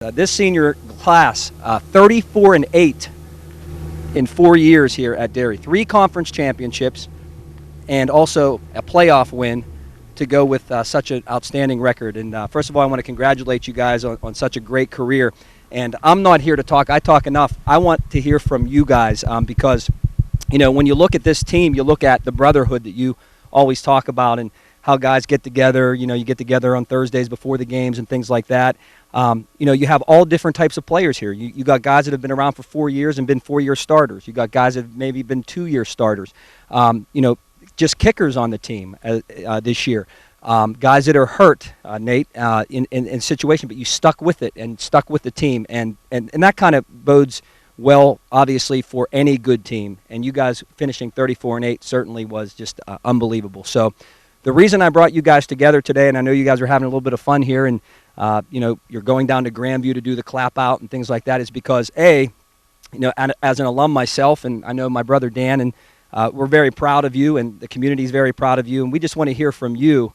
This senior class, 34-8 in 4 years here at Derry. 3 conference championships and also a playoff win to go with such an outstanding record. And first of all, I want to congratulate you guys on such a great career. And I'm not here to talk. I talk enough. I want to hear from you guys because, you know, when you look at this team, you look at the brotherhood that you always talk about and how guys get together. You know, you get together on Thursdays before the games and things like that. You know, you have all different types of players here. You got guys that have been around for 4 years and been 4-year starters. You got guys that have maybe been 2-year starters. You know, just kickers on the team this year. Guys that are hurt, Nate, in situation, but you stuck with it and stuck with the team. And that kind of bodes well, obviously, for any good team. And you guys finishing 34-8 certainly was just unbelievable. So the reason I brought you guys together today, and I know you guys are having a little bit of fun here, and you know, you're going down to Grandview to do the clap out and things like that, is because, you know, as an alum myself, and I know my brother Dan, and we're very proud of you, and the community is very proud of you, and we just want to hear from you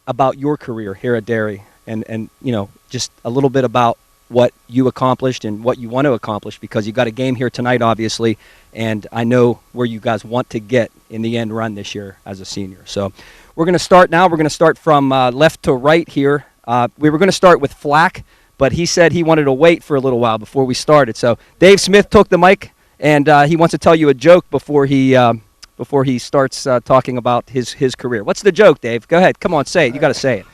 about your career here at Derry, and you know, just a little bit about what you accomplished and what you want to accomplish, because you got a game here tonight, obviously, and I know where you guys want to get in the end run this year as a senior. So we're going to start now. We're going to start from left to right here. We were going to start with Flack, but he said he wanted to wait for a little while before we started. So Dave Smith took the mic, and he wants to tell you a joke before he starts talking about his career. What's the joke, Dave? Go ahead. Come on, say it. You got to say it.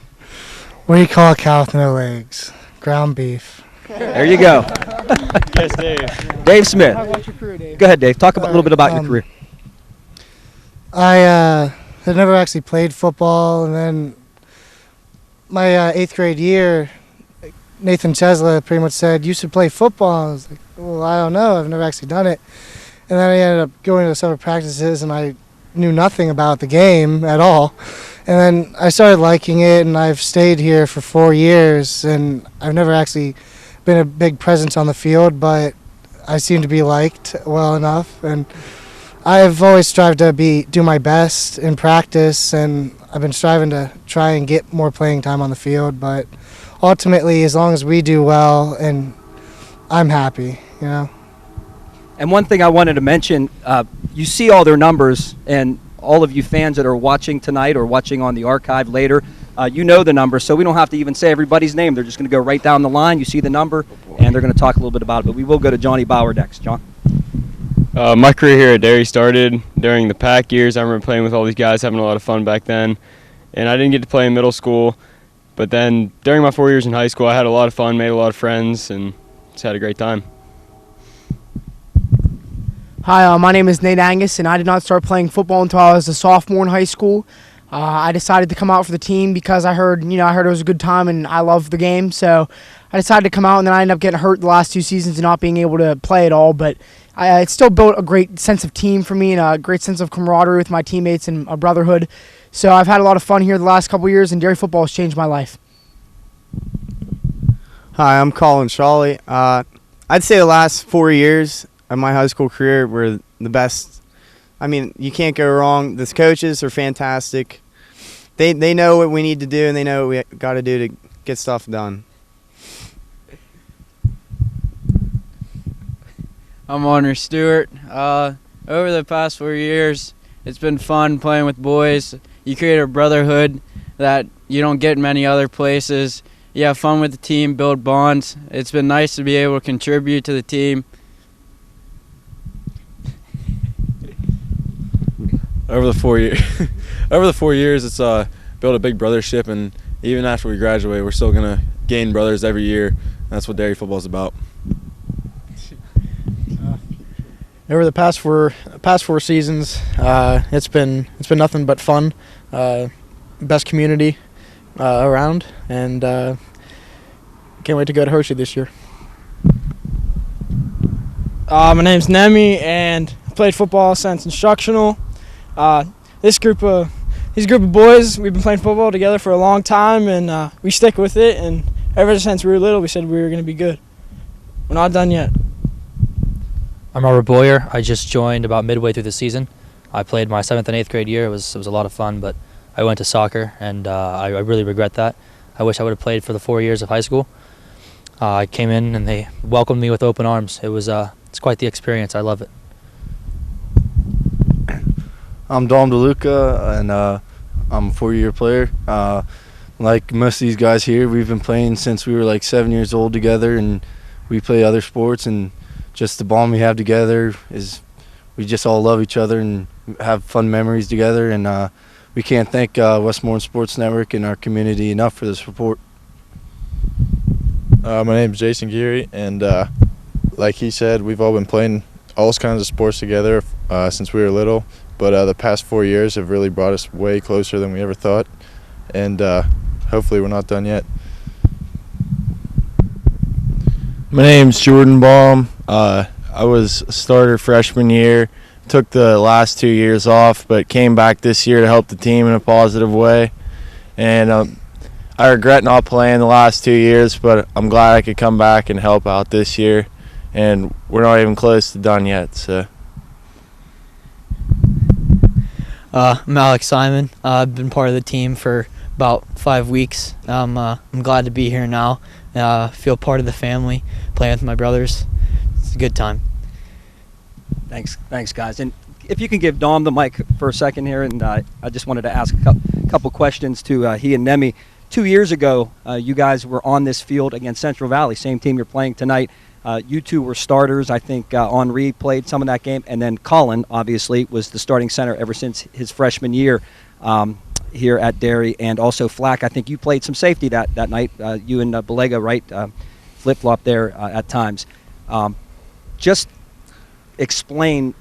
What do you call a cow with no legs? Ground beef. There you go. Yes, Dave. Dave Smith. Talk about your career, Dave. Go ahead, Dave. Talk a little bit about your career. I had never actually played football, and then my 8th grade year, Nathan Chesla pretty much said, "You should play football." I was like, "Well, I don't know. I've never actually done it." And then I ended up going to summer practices, and I knew nothing about the game at all. And then I started liking it, and I've stayed here for 4 years, and I've never actually been a big presence on the field, but I seem to be liked well enough. And I've always strived to do my best in practice, and I've been striving to try and get more playing time on the field. But ultimately, as long as we do well, and I'm happy, you know. And one thing I wanted to mention, you see all their numbers, and all of you fans that are watching tonight or watching on the archive later, you know the numbers, so we don't have to even say everybody's name. They're just going to go right down the line. You see the number, and they're going to talk a little bit about it. But we will go to Johnny Bauer next. John? My career here at Derry started during the PAC years. I remember playing with all these guys, having a lot of fun back then. And I didn't get to play in middle school, but then during my 4 years in high school, I had a lot of fun, made a lot of friends, and just had a great time. Hi, my name is Nate Angus, and I did not start playing football until I was a sophomore in high school. I decided to come out for the team because I heard it was a good time and I loved the game. So I decided to come out, and then I ended up getting hurt the last 2 seasons and not being able to play at all. But it still built a great sense of team for me and a great sense of camaraderie with my teammates and a brotherhood. So I've had a lot of fun here the last couple of years, and Derry football has changed my life. Hi, I'm Colin Shawley. I'd say the last 4 years of my high school career were the best. I mean, you can't go wrong. The coaches are fantastic. They know what we need to do, and they know what we got to do to get stuff done. I'm Honor Stewart. Over the past 4 years, it's been fun playing with boys. You create a brotherhood that you don't get in many other places. You have fun with the team, build bonds. It's been nice to be able to contribute to the team. Over the 4 years, it's built a big brothership, and even after we graduate, we're still gonna gain brothers every year. And that's what Derry football is about. Over the past four seasons, it's been nothing but fun. Best community around, and can't wait to go to Hershey this year. My name's Nemi, and I played football since instructional. This group of boys, we've been playing football together for a long time, and we stick with it. And ever since we were little, we said we were going to be good. We're not done yet. I'm Robert Boyer. I just joined about midway through the season. I played my 7th and 8th grade year. It was a lot of fun, but I went to soccer, and I really regret that. I wish I would have played for the 4 years of high school. I came in and they welcomed me with open arms. It's quite the experience. I love it. I'm Dom DeLuca, and I'm a 4-year player. Like most of these guys here, we've been playing since we were like 7 years old together, and we play other sports, and just the bond we have together is we just all love each other and have fun memories together, and we can't thank Westmoreland Sports Network and our community enough for the support. My name's Jason Geary, and like he said, we've all been playing all kinds of sports together since we were little, but the past 4 years have really brought us way closer than we ever thought, and hopefully we're not done yet. My name's Jordan Baum. I was a starter freshman year, took the last 2 years off, but came back this year to help the team in a positive way, and I regret not playing the last 2 years, but I'm glad I could come back and help out this year, and we're not even close to done yet. So. I'm Alex Simon. I've been part of the team for about 5 weeks. I'm glad to be here now. Feel part of the family, playing with my brothers. It's a good time. Thanks, guys. And if you can give Dom the mic for a second here, and I just wanted to ask a couple questions to he and Nemi. 2 years ago, you guys were on this field against Central Valley, same team you're playing tonight. You two were starters. I think Henri played some of that game, and then Colin, obviously, was the starting center ever since his freshman year here at Derry, and also Flack. I think you played some safety that night. You and Belega, right, flip-flop there at times. Just explain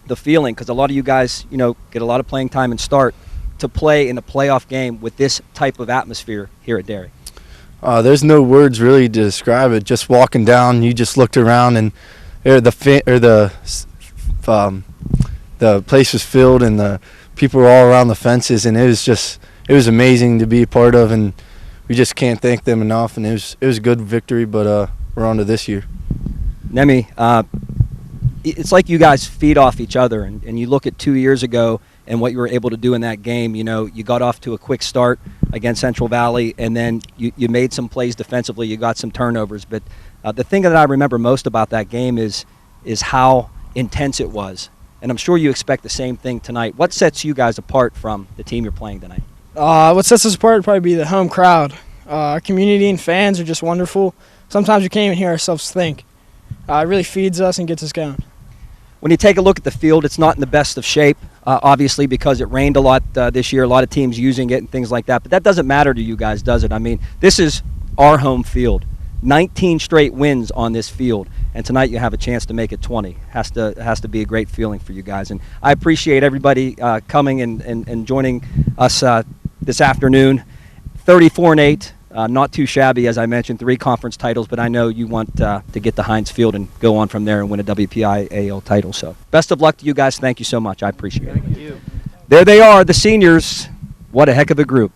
the feeling, because a lot of you guys, get a lot of playing time and start to play in a playoff game with this type of atmosphere here at Derry. There's no words really to describe it. Just walking down, you just looked around, and the place was filled, and the people were all around the fences, and it was amazing to be a part of, and we just can't thank them enough. And it was a good victory, but we're on to this year. Nemi, it's like you guys feed off each other, and you look at 2 years ago and what you were able to do in that game. You got off to a quick start against Central Valley, and then you made some plays defensively. You got some turnovers. But the thing that I remember most about that game is how intense it was. And I'm sure you expect the same thing tonight. What sets you guys apart from the team you're playing tonight? What sets us apart would probably be the home crowd. Our community and fans are just wonderful. Sometimes we can't even hear ourselves think. It really feeds us and gets us going. When you take a look at the field, it's not in the best of shape, obviously, because it rained a lot this year, a lot of teams using it and things like that. But that doesn't matter to you guys, does it? I mean, this is our home field. 19 straight wins on this field, and tonight you have a chance to make it 20. Has to be a great feeling for you guys. And I appreciate everybody coming and joining us this afternoon. 34-8. Not too shabby, as I mentioned, 3 conference titles, but I know you want to get to Heinz Field and go on from there and win a WPI AL title. So best of luck to you guys. Thank you so much. I appreciate it. Thank you. There they are, the seniors. What a heck of a group.